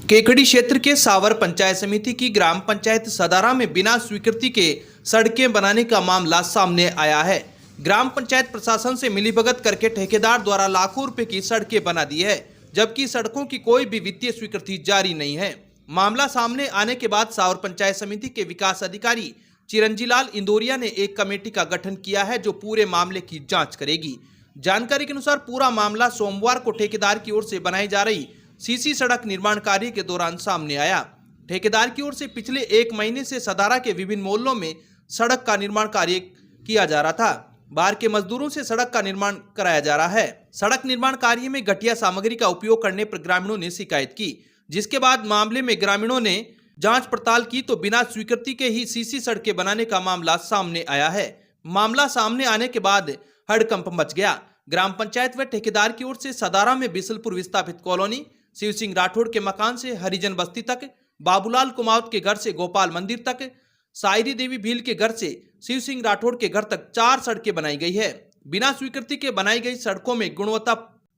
केकड़ी क्षेत्र के सावर पंचायत समिति की ग्राम पंचायत सदारा में बिना स्वीकृति के सड़कें बनाने का मामला सामने आया है। ग्राम पंचायत प्रशासन से मिलीभगत करके ठेकेदार द्वारा लाखों रुपए की सड़कें बना दी है, जबकि सड़कों की कोई भी वित्तीय स्वीकृति जारी नहीं है। मामला सामने आने के बाद सावर पंचायत समिति के विकास अधिकारी चिरंजीलाल इंदौरिया ने एक कमेटी का गठन किया है, जो पूरे मामले की जाँच करेगी। जानकारी के अनुसार पूरा मामला सोमवार को ठेकेदार की ओर से बनाई जा रही सीसी सड़क निर्माण कार्य के दौरान सामने आया। ठेकेदार की ओर से पिछले 1 महीने से सदारा के विभिन्न मोहल्लों में सड़क का निर्माण कार्य किया जा रहा था। बाहर के मजदूरों से सड़क का निर्माण कराया जा रहा है। सड़क निर्माण कार्य में घटिया सामग्री का उपयोग करने पर ग्रामीणों ने शिकायत की, जिसके बाद मामले में ग्रामीणों ने जांच पड़ताल की तो बिना स्वीकृति के ही सीसी सड़कें बनाने का मामला सामने आया है। मामला सामने आने के बाद हड़कंप मच गया। ग्राम पंचायत व ठेकेदार की ओर से सदारा में बिसलपुर विस्थापित कॉलोनी, शिव सिंह राठौड़ के मकान से हरिजन बस्ती तक, बाबूलाल कुमावत के घर से गोपाल मंदिर तक, सायरी देवी भील के घर से शिव सिंह राठौड़ के घर तक 4 सड़कें बनाई गई है। बिना स्वीकृति के बनाई गई सड़कों में गुणवत्ता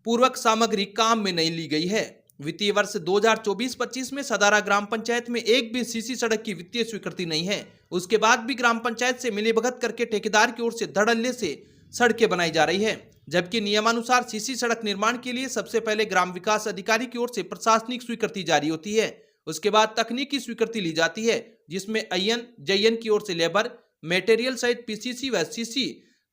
पूर्वक सामग्री काम में नहीं ली गई है। वित्तीय वर्ष 2024-25 में सदारा ग्राम पंचायत में एक भी सीसी सड़क की वित्तीय स्वीकृति नहीं है। उसके बाद भी ग्राम पंचायत से मिलीभगत करके ठेकेदार की ओर से धड़ल्ले से सड़कें बनाई जा रही है, जबकि नियमानुसार सीसी सड़क निर्माण के लिए सबसे पहले ग्राम विकास अधिकारी की ओर से प्रशासनिक स्वीकृति जारी होती है। उसके बाद तकनीकी स्वीकृति ली जाती है, जिसमें अयन जयन की ओर से लेबर, मटेरियल सहित पीसीसी व सीसी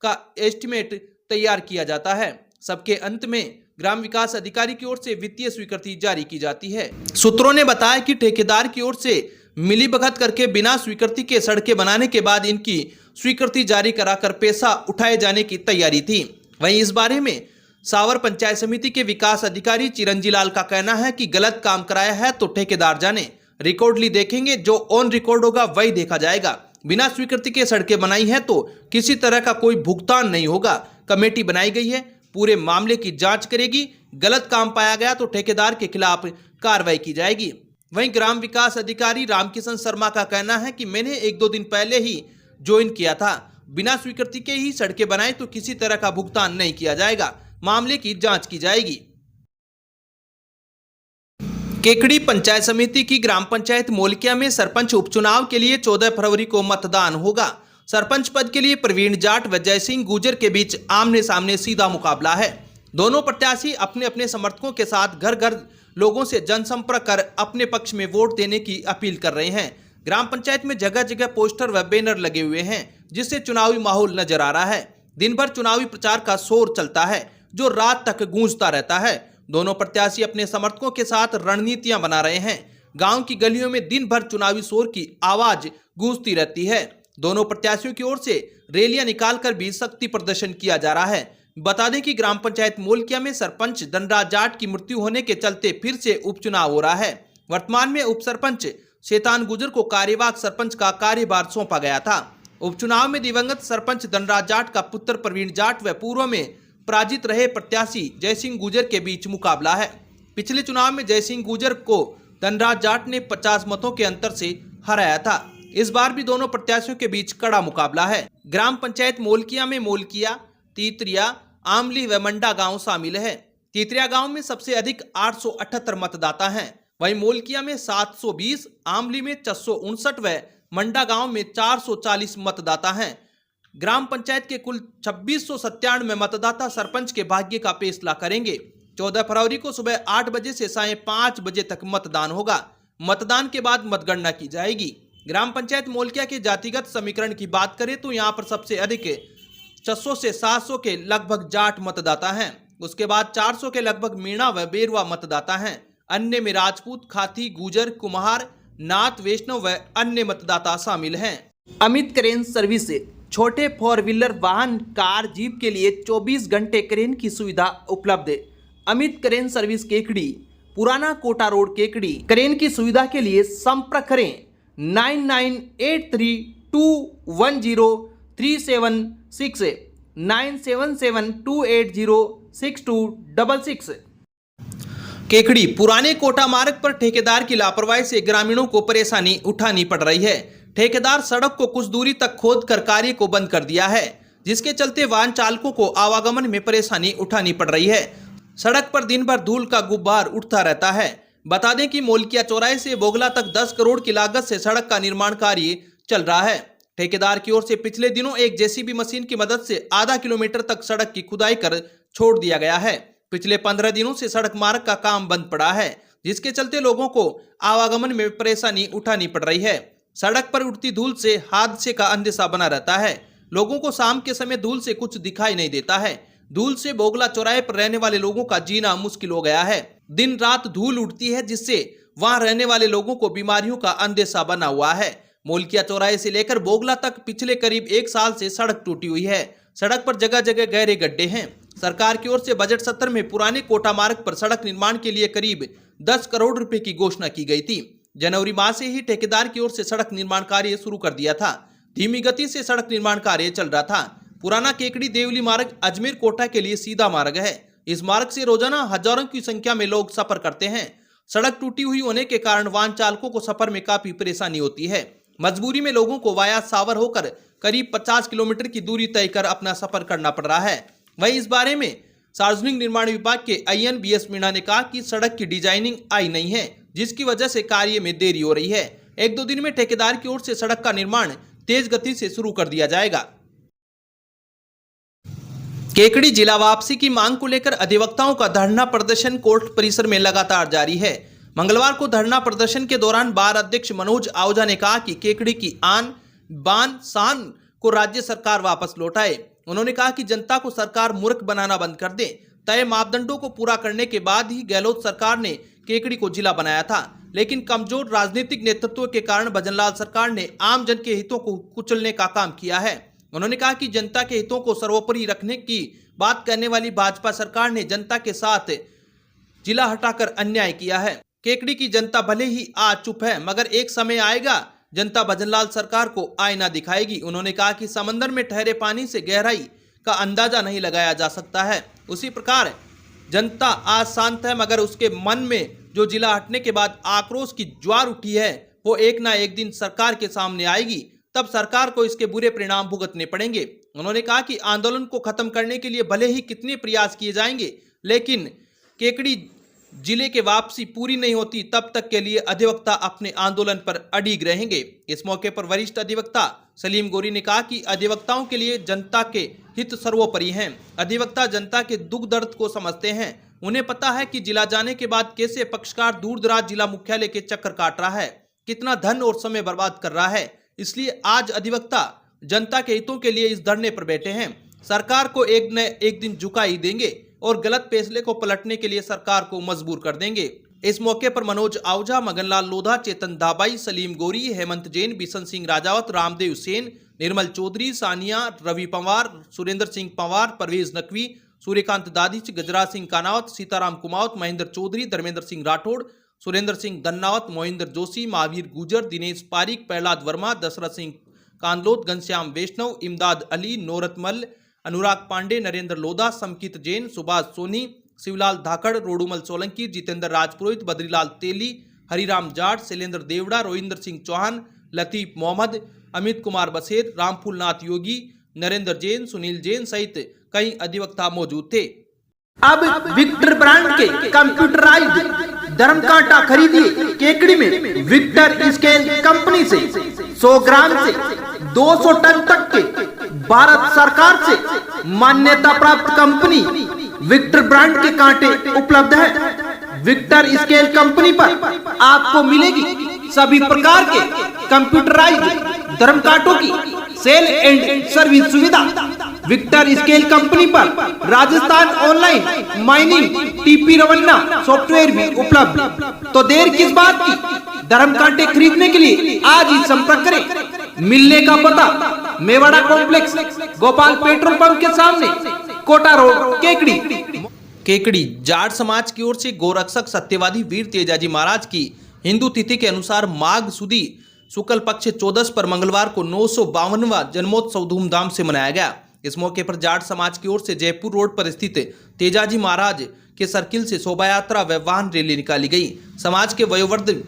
का एस्टिमेट तैयार किया जाता है। सबके अंत में ग्राम विकास अधिकारी की ओर से वित्तीय स्वीकृति जारी की जाती है। सूत्रों ने बताया कि ठेकेदार की ओर से मिलीभगत करके बिना स्वीकृति के सड़कें बनाने के बाद इनकी स्वीकृति जारी कराकर पैसा उठाए जाने की तैयारी थी। वहीं इस बारे में सावर पंचायत समिति के विकास अधिकारी चिरंजीलाल का कहना है कि गलत काम कराया है तो ठेकेदार जाने, रिकॉर्ड ली देखेंगे, जो ऑन रिकॉर्ड होगा वही देखा जाएगा। बिना स्वीकृति के सड़कें बनाई है तो किसी तरह का कोई भुगतान नहीं होगा। कमेटी बनाई गई है, पूरे मामले की जांच करेगी। गलत काम पाया गया तो ठेकेदार के खिलाफ कार्रवाई की जाएगी। वहीं ग्राम विकास अधिकारी रामकिशन शर्मा का कहना है कि मैंने 1-2 दिन पहले ही ज्वाइन किया था, बिना स्वीकृति के ही सड़कें बनाए तो किसी तरह का भुगतान नहीं किया जाएगा। मामले की जांच की जाएगी। केकड़ी पंचायत समिति की ग्राम पंचायत मोलकिया में सरपंच उपचुनाव के लिए 14 फरवरी को मतदान होगा। सरपंच पद के लिए प्रवीण जाट व जयसिंह गुजर के बीच आमने सामने सीधा मुकाबला है। दोनों प्रत्याशी अपने अपने समर्थकों के साथ घर घर लोगों से जनसंपर्क कर अपने पक्ष में वोट देने की अपील कर रहे हैं। ग्राम पंचायत में जगह जगह पोस्टर व बैनर लगे हुए हैं, जिससे चुनावी माहौल नजर आ रहा है। दिन भर चुनावी प्रचार का शोर चलता है, जो रात तक गूंजता रहता है। दोनों प्रत्याशी अपने समर्थकों के साथ रणनीतियां बना रहे हैं। गांव की गलियों में दिन भर चुनावी शोर की आवाज गूंजती रहती है। दोनों प्रत्याशियों की ओर से रैलियां निकालकर भी शक्ति प्रदर्शन किया जा रहा है। बता दें कि ग्राम पंचायत मोलकिया में सरपंच धनराज जाट की मृत्यु होने के चलते फिर से उपचुनाव हो रहा है। वर्तमान में उप सरपंच शैतान गुजर को कार्यवाहक सरपंच का कार्यभार सौंपा गया था। उपचुनाव में दिवंगत सरपंच धनराज जाट का पुत्र प्रवीण जाट व पूर्व में पराजित रहे प्रत्याशी जयसिंह गुजर के बीच मुकाबला है। पिछले चुनाव में जयसिंह गुजर को धनराज जाट ने 50 मतों के अंतर से हराया था। इस बार भी दोनों प्रत्याशियों के बीच कड़ा मुकाबला है। ग्राम पंचायत मोलकिया में मोलकिया, तीतरिया, आमली व मंडा गांव शामिल है। तीतरिया गांव में सबसे अधिक 878 मतदाता हैं। वहीं मोलकिया में 720, आमली में 659 व मंडा गांव में 440 मतदाता हैं। ग्राम पंचायत के कुल 2697 मतदाता सरपंच के भाग्य का फैसला करेंगे। 14 फरवरी को सुबह 8 बजे से सायं 5 बजे तक मतदान होगा। मतदान के बाद मतगणना की जाएगी। ग्राम पंचायत मोलकिया के जातिगत समीकरण की बात करें तो यहाँ पर सबसे अधिक 600 से 700 के लगभग जाट मतदाता हैं। उसके बाद 400 के लगभग मीणा व बेरवा मतदाता हैं। अन्य में राजपूत, खाती, गुजर, कुम्हार, नाथ, वैष्णव व अन्य मतदाता शामिल हैं। अमित क्रेन सर्विस छोटे 4 व्हीलर वाहन, कार, जीप के लिए 24 घंटे क्रेन की सुविधा उपलब्ध है। अमित क्रेन सर्विस केकड़ी, पुराना कोटा रोड, केकड़ी। क्रेन की सुविधा के लिए संपर्क करें 9983210376 9772806266। केकड़ी पुराने कोटा मार्ग पर ठेकेदार की लापरवाही से ग्रामीणों को परेशानी उठानी पड़ रही है। ठेकेदार सड़क को कुछ दूरी तक खोद कर कार्य को बंद कर दिया है, जिसके चलते वाहन चालकों को आवागमन में परेशानी उठानी पड़ रही है। सड़क पर दिन भर धूल का गुब्बार उठता रहता है। बता दें कि मोलकिया चौराहे से बोगला तक 10 करोड़ की लागत से सड़क का निर्माण कार्य चल रहा है। ठेकेदार की ओर से पिछले दिनों एक जेसीबी मशीन की मदद से आधा किलोमीटर तक सड़क की खुदाई कर छोड़ दिया गया है। पिछले 15 दिनों से सड़क मार्ग का काम बंद पड़ा है, जिसके चलते लोगों को आवागमन में परेशानी उठानी पड़ रही है। सड़क पर उड़ती धूल से हादसे का अंदेशा बना रहता है। लोगों को शाम के समय धूल से कुछ दिखाई नहीं देता है। धूल से बोगला चौराहे पर रहने वाले लोगों का जीना मुश्किल हो गया है। दिन रात धूल उड़ती है, जिससे वहां रहने वाले लोगों को बीमारियों का अंदेशा बना हुआ है। मोलकिया चौराहे से लेकर बोगला तक पिछले करीब 1 साल से सड़क टूटी हुई है। सड़क पर जगह जगह गहरे गड्ढे हैं। सरकार की ओर से बजट सत्र में पुराने कोटा मार्ग पर सड़क निर्माण के लिए करीब 10 करोड़ रुपए की घोषणा की गई थी। जनवरी माह से ही ठेकेदार की ओर से सड़क निर्माण कार्य शुरू कर दिया था। धीमी गति से सड़क निर्माण कार्य चल रहा था। पुराना केकड़ी देवली मार्ग अजमेर कोटा के लिए सीधा मार्ग है। इस मार्ग से रोजाना हजारों की संख्या में लोग सफर करते हैं। सड़क टूटी हुई होने के कारण वाहन चालकों को सफर में काफी परेशानी होती है। मजबूरी में लोगों को वाया सावर होकर करीब 50 किलोमीटर की दूरी तय कर अपना सफर करना पड़ रहा है। वहीं इस बारे में सार्वजनिक निर्माण विभाग के IN BS मीणा ने कहा कि सड़क की डिजाइनिंग आई नहीं है, जिसकी वजह से कार्य में देरी हो रही है। 1-2 दिन में ठेकेदार की ओर से सड़क का निर्माण तेज गति से शुरू कर दिया जाएगा। केकड़ी जिला वापसी की मांग को लेकर अधिवक्ताओं का धरना प्रदर्शन कोर्ट परिसर में लगातार जारी है। मंगलवार को धरना प्रदर्शन के दौरान बार अध्यक्ष मनोज आहूजा ने कहा कि केकड़ी की आन बान शान को राज्य सरकार वापस लौटाए। उन्होंने कहा कि जनता को सरकार मूर्ख बनाना बंद कर दे। तय मापदंडों को पूरा करने के बाद ही गहलोत सरकार ने केकड़ी को जिला बनाया था, लेकिन कमजोर राजनीतिक नेतृत्व के कारण भजनलाल सरकार ने आम जन के हितों को कुचलने का काम किया है। उन्होंने कहा कि जनता के हितों को सर्वोपरि रखने की बात करने वाली भाजपा सरकार ने जनता के साथ जिला हटाकर अन्याय किया है। केकड़ी की जनता भले ही आज चुप है, मगर एक समय आएगा जनता भजनलाल सरकार को आईना दिखाएगी। उन्होंने कहा कि समंदर में ठहरे पानी से गहराई का अंदाजा नहीं लगाया जा सकता है। उसी प्रकार जनता आज शांत है, मगर उसके मन में जो जिला हटने के बाद आक्रोश की ज्वार उठी है, वो एक ना एक दिन सरकार के सामने आएगी। तब सरकार को इसके बुरे परिणाम भुगतने पड़ेंगे। उन्होंने कहा कि आंदोलन को खत्म करने के लिए भले ही कितने प्रयास किए जाएंगे, लेकिन केकड़ी जिले के वापसी पूरी नहीं होती तब तक के लिए अधिवक्ता अपने आंदोलन पर अडिग रहेंगे। इस मौके पर वरिष्ठ अधिवक्ता सलीम गोरी ने कहा कि अधिवक्ताओं के लिए जनता के हित सर्वोपरि हैं। अधिवक्ता जनता के दुख दर्द को समझते हैं। उन्हें पता है कि जिला जाने के बाद कैसे पक्षकार दूर दराज जिला मुख्यालय के चक्कर काट रहा है, कितना धन और समय बर्बाद कर रहा है। इसलिए आज अधिवक्ता जनता के हितों के लिए इस धरने पर बैठे हैं। सरकार को एक न एक दिन झुका ही देंगे और गलत फैसले को पलटने के लिए सरकार को मजबूर कर देंगे। इस मौके पर मनोज आहूजा, मगनलाल लोधा, चेतन दाबाई, सलीम गोरी, हेमंत जैन, बिशन सिंह राजावत, रामदेव सेन, निर्मल चौधरी, सानिया, रवि पंवार, सुरेंद्र सिंह पंवार, परवेज नकवी, सूर्यकांत दादिच, गजराज सिंह कानावत, सीताराम कुमावत, महेंद्र चौधरी, धर्मेंद्र सिंह राठौड़, सुरेंद्र सिंह धन्नावत, मोहिंदर जोशी, महावीर गुजर, दिनेश पारिक, प्रहलाद वर्मा, दशरथ सिंह कांदलोत, घनश्याम वैष्णव, इमदाद अली, नौरत मल, अनुराग पांडे, नरेंद्र लोधा, समकित जैन, सुभाष सोनी, शिवलाल धाकड़, रोडूमल सोलंकी, जितेंद्र राजपुरोहित, बद्रीलाल तेली, हरिराम जाट, शैलेंद्र देवड़ा, रोहिंदर सिंह चौहान, लतीफ मोहम्मद, अमित कुमार बसेर, रामफूल नाथ योगी, नरेंद्र जैन, सुनील जैन सहित कई अधिवक्ता मौजूद थे। अब विक्टर ब्रांड के कंप्यूटराइज्ड धर्म कांटा खरीदिए केकड़ी में विक्टर स्केल कंपनी से 100 ग्राम से 200 टन तक के भारत सरकार से मान्यता प्राप्त कंपनी विक्टर ब्रांड के कांटे उपलब्ध है। विक्टर स्केल कंपनी पर आपको मिलेगी सभी प्रकार के कंप्यूटराइज्ड धर्म कांटों की सेल एंड सर्विस सुविधा। विक्टर स्केल कंपनी पर Rajasthan online mining TP Revanna software भी उपलब्ध। तो देर किस बात की, धर्म कांटे खरीदने के लिए आज ही संपर्क करें। मिलने का पता Mewara complex, Gopal petrol pump के सामने, कोटा रोड, केकड़ी। केकड़ी जाट समाज की ओर से गोरक्षक सत्यवादी वीर तेजाजी महाराज की हिंदू तिथि के अनुसार माघ सुदी शुक्ल पक्ष 14 पर मंगलवार को 952वां जन्मोत्सव धूमधाम से मनाया गया। इस मौके पर जाट समाज की ओर से जयपुर रोड पर स्थित तेजाजी महाराज के सर्किल से शोभा यात्रा व वाहन रैली निकाली गई। समाज के वयोवृद्ध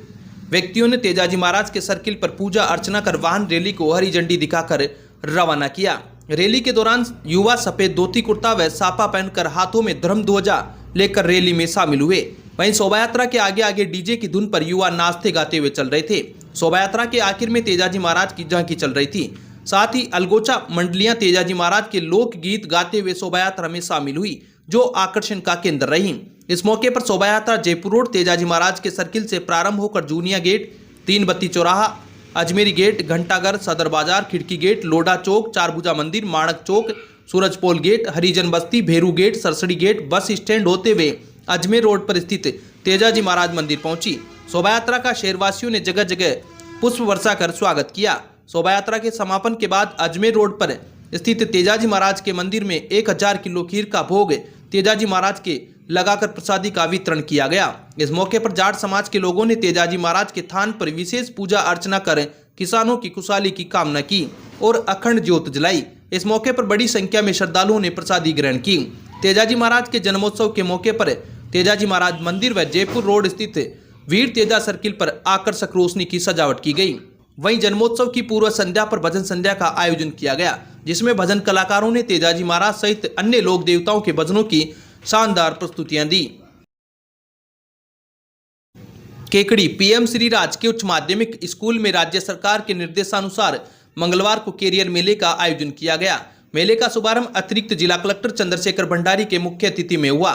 व्यक्तियों ने तेजाजी महाराज के सर्किल पर पूजा अर्चना कर वाहन रैली को हरी झंडी दिखाकर रवाना किया। रैली के दौरान युवा सफेद धोती कुर्ता व साफा पहनकर हाथों में धर्म ध्वजा लेकर रैली में शामिल हुए। वहीं शोभा यात्रा के आगे आगे डीजे की धुन पर युवा नाचते गाते हुए चल रहे थे। शोभा यात्रा के आखिर में तेजाजी महाराज की झांकी चल रही थी। साथ ही अलगोचा मंडलियां तेजाजी महाराज के लोकगीत गाते हुए शोभा यात्रा में शामिल हुई, जो आकर्षण का केंद्र रही। इस मौके पर शोभा यात्रा जयपुर रोड तेजाजी महाराज के सर्किल से प्रारंभ होकर जूनिया गेट, 3 बत्ती चौराहा, अजमेरी गेट, घंटाघर, सदर बाजार, खिड़की गेट, लोडा चौक, चारभुजा मंदिर, माणक चौक, Surajpol gate, Harijan Basti, Bheru gate, Sarsadi gate, bus stand होते हुए अजमेर रोड पर स्थित तेजाजी महाराज मंदिर पहुंची। शोभा यात्रा का शहरवासियों ने जगह जगह पुष्प वर्षा कर स्वागत किया। शोभा यात्रा के समापन के बाद अजमेर रोड पर स्थित तेजाजी महाराज के मंदिर में 1000 किलो खीर का भोग तेजाजी महाराज के लगाकर प्रसादी का वितरण किया गया। इस मौके पर जाट समाज के लोगों ने तेजाजी महाराज के थान पर विशेष पूजा अर्चना कर किसानों की खुशहाली की कामना की और अखंड ज्योत जलाई। इस मौके पर बड़ी संख्या में श्रद्धालुओं ने प्रसादी ग्रहण की। तेजाजी महाराज के जन्मोत्सव के मौके पर तेजाजी महाराज मंदिर व जयपुर रोड स्थित वीर तेजा सर्किल पर आकर्षक रोशनी की सजावट की गई। वहीं जन्मोत्सव की पूर्व संध्या पर भजन संध्या का आयोजन किया गया, जिसमें भजन कलाकारों ने तेजाजी महाराज सहित अन्य लोक देवताओं के भजनों की शानदार प्रस्तुतियां दी। केकड़ी पीएम श्री राजकीय उच्च माध्यमिक स्कूल में राज्य सरकार के निर्देशानुसार मंगलवार को कैरियर मेले का आयोजन किया गया। मेले का शुभारंभ अतिरिक्त जिला कलेक्टर चंद्रशेखर भंडारी के मुख्य अतिथि में हुआ।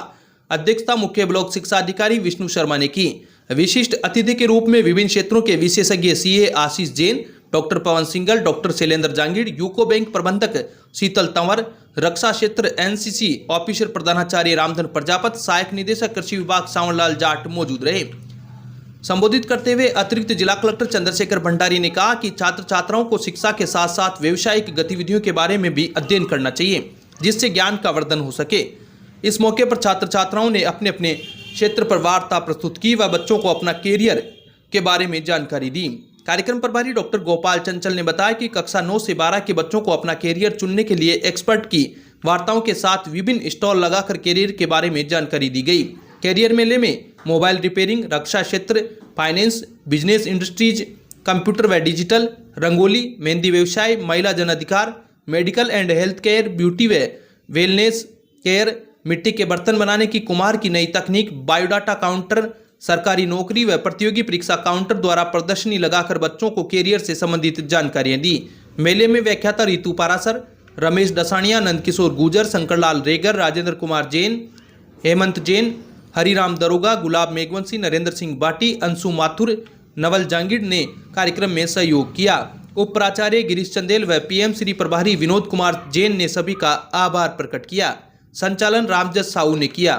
अध्यक्षता मुख्य ब्लॉक शिक्षा अधिकारी विष्णु शर्मा ने की। विशिष्ट अतिथि के रूप में विभिन्न क्षेत्रों के विशेषज्ञ CA Ashish Jain, doctor Pawan Singhal, doctor Shailendra Jangid, UCO bank प्रबंधक शीतल तंवर, रक्षा क्षेत्र एनसीसी ऑफिसर प्रधानाचार्य रामधन प्रजापत, सहायक निदेशक कृषि विभाग सावनलाल जाट मौजूद रहे। संबोधित करते हुए अतिरिक्त जिला कलेक्टर चंद्रशेखर भंडारी ने कहा कि छात्र छात्राओं को शिक्षा के साथ साथ व्यावसायिक गतिविधियों के बारे में भी अध्ययन करना चाहिए, जिससे ज्ञान का वर्धन हो सके। इस मौके पर छात्र छात्राओं ने अपने अपने क्षेत्र पर वार्ता प्रस्तुत की व बच्चों को अपना कैरियर के बारे में जानकारी दी। कार्यक्रम प्रभारी डॉक्टर गोपाल चंचल ने बताया कि कक्षा 9 से 12 के बच्चों को अपना कैरियर चुनने के लिए एक्सपर्ट की वार्ताओं के साथ विभिन्न स्टॉल लगाकर कैरियर के बारे में जानकारी दी गई। कैरियर मेले में मोबाइल रिपेयरिंग, रक्षा क्षेत्र, फाइनेंस, बिजनेस इंडस्ट्रीज, कंप्यूटर व डिजिटल, रंगोली, मेहंदी व्यवसाय, महिला जन अधिकार, medical and health care, beauty व वेलनेस केयर, मिट्टी के बर्तन बनाने की कुम्हार की नई तकनीक, बायोडाटा काउंटर, सरकारी नौकरी व प्रतियोगी परीक्षा काउंटर द्वारा प्रदर्शनी लगाकर बच्चों को कैरियर से संबंधित जानकारियां दी। मेले में व्याख्याता रीतू पारासर, रमेश डसानिया, नंदकिशोर गुजर, शंकरलाल रेगर, राजेंद्र कुमार जैन, हेमंत जैन, हरिराम दरोगा, गुलाब मेघवंशी, नरेंद्र सिंह बाटी, अंशु माथुर, नवल जांगीड़ ने कार्यक्रम में सहयोग किया। उप प्राचार्य गिरीश चंदेल व पीएम श्री प्रभारी विनोद कुमार जैन ने सभी का आभार प्रकट किया। संचालन रामजस साहू ने किया।